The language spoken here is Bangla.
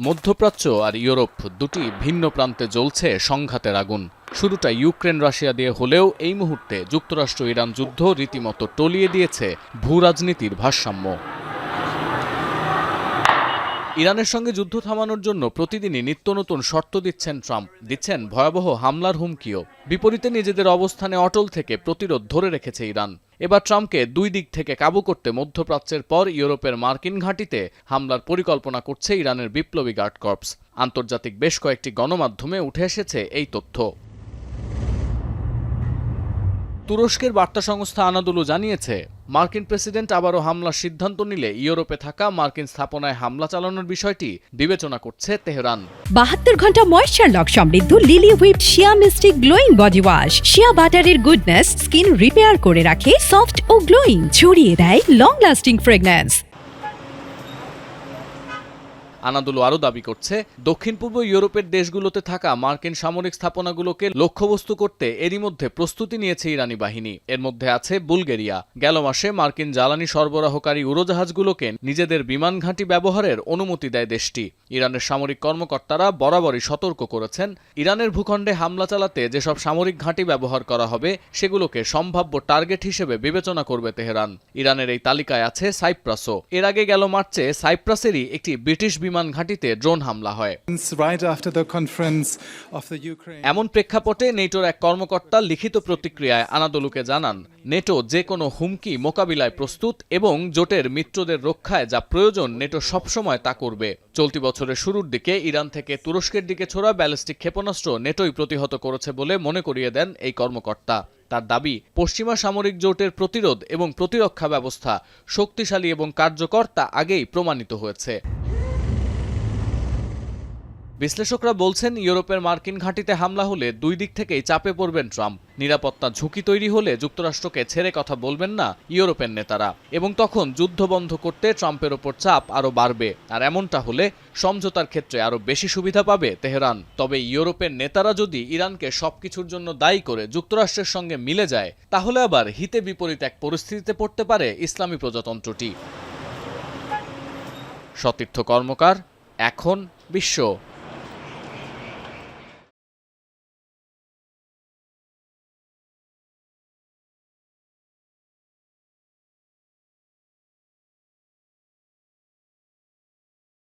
মধ্যপ্রাচ্য আর ইউরোপ দুটি ভিন্ন প্রান্তে জ্বলছে সংঘাতের আগুন। শুরুটা ইউক্রেন রাশিয়া দিয়ে হলেও এই মুহূর্তে যুক্তরাষ্ট্র ইরান যুদ্ধ রীতিমতো টলিয়ে দিয়েছে ভূরাজনীতির ভারসাম্য। ইরানের সঙ্গে যুদ্ধ থামানোর জন্য প্রতিদিনই নিত্য নতুন শর্ত দিচ্ছেন ট্রাম্প, দিচ্ছেন ভয়াবহ হামলার হুমকিও। বিপরীতে নিজেদের অবস্থানে অটল থেকে প্রতিরোধ ধরে রেখেছে ইরান। এবার ট্রাম্পকে দুই দিক থেকে কাবু করতে মধ্যপ্রাচ্যের পর ইউরোপের মার্কিন ঘাঁটিতে হামলার পরিকল্পনা করছে ইরানের বিপ্লবী গার্ড কর্পস। আন্তর্জাতিক বেশ কয়েকটি গণমাধ্যমে উঠে এসেছে এই তথ্য। তুরস্কের বার্তা সংস্থা আনাদোলু জানিয়েছে, মার্কিন প্রেসিডেন্ট আবারও হামলার সিদ্ধান্ত নিলে ইউরোপে থাকা মার্কিন স্থাপনায় হামলা চালানোর বিষয়টি বিবেচনা করছে তেহরান। 72 ঘন্টা ময়েশ্চার লক সমৃদ্ধ লিলি হুইপড শিয়া মিস্টিক গ্লোয়িং বডি ওয়াশ। শিয়া বাটারের গুডনেস স্কিন রিপেয়ার করে রাখে সফট ও গ্লোয়িং, ছড়িয়ে দেয় লং লাস্টিং ফ্রেগন্যান্স। আনাদোলু আরও দাবি করছে, দক্ষিণ পূর্ব ইউরোপের দেশগুলোতে থাকা মার্কিন সামরিক স্থাপনাগুলোকে লক্ষ্যবস্তু করতে এরই মধ্যে প্রস্তুতি নিয়েছে ইরানি বাহিনী। এর মধ্যে আছে বুলগেরিয়া। গেল মাসে মার্কিন জ্বালানি সরবরাহকারী উড়োজাহাজগুলোকে নিজেদের বিমান ঘাঁটি ব্যবহারের অনুমতি দেয় দেশটি। ইরানের সামরিক কর্মকর্তারা বরাবরই সতর্ক করেছেন, ইরানের ভূখণ্ডে হামলা চালাতে যেসব সামরিক ঘাঁটি ব্যবহার করা হবে সেগুলোকে সম্ভাব্য টার্গেট হিসেবে বিবেচনা করবে তেহরান। ইরানের এই তালিকায় আছে সাইপ্রাসও। এর আগে গেল মার্চে সাইপ্রাসেরই একটি ব্রিটিশ বিমান ঘাঁটিতে ড্রোন হামলা হয়। এমন প্রেক্ষাপটে নেটোর এক কর্মকর্তা লিখিত প্রতিক্রিয়ায় আনাদোলুকে জানান, নেটো যে কোনো হুমকি মোকাবিলায় প্রস্তুত এবং জোটের মিত্রদের রক্ষায় যা প্রয়োজন নেটো সবসময় তা করবে। চলতি বছরের শুরুর দিকে ইরান থেকে তুরস্কের দিকে ছোড়া ব্যালিস্টিক ক্ষেপণাস্ত্র নেটোই প্রতিহত করেছে বলে মনে করিয়ে দেন এই কর্মকর্তা। তার দাবি, পশ্চিমা সামরিক জোটের প্রতিরোধ এবং প্রতিরক্ষা ব্যবস্থা শক্তিশালী এবং কার্যকর তা আগেই প্রমাণিত হয়েছে। বিশ্লেষকরা বলছেন, ইউরোপের মার্কিন ঘাঁটিতে হামলা হলে দুই দিক থেকেই চাপে পড়বেন ট্রাম্প। নিরাপত্তা ঝুঁকি তৈরি হলে যুক্তরাষ্ট্রকে ছেড়ে কথা বলবেন না ইউরোপের নেতারা, এবং তখন যুদ্ধ বন্ধ করতে ট্রাম্পের ওপর চাপ আরও বাড়বে। আর এমনটা হলে সমঝোতার ক্ষেত্রে আরও বেশি সুবিধা পাবে তেহরান। তবে ইউরোপের নেতারা যদি ইরানকে সবকিছুর জন্য দায়ী করে যুক্তরাষ্ট্রের সঙ্গে মিলে যায়, তাহলে আবার হিতে বিপরীত এক পরিস্থিতিতে পড়তে পারে ইসলামী প্রজাতন্ত্রটি। সতীর্থ কর্মকার, এখন বিশ্ব।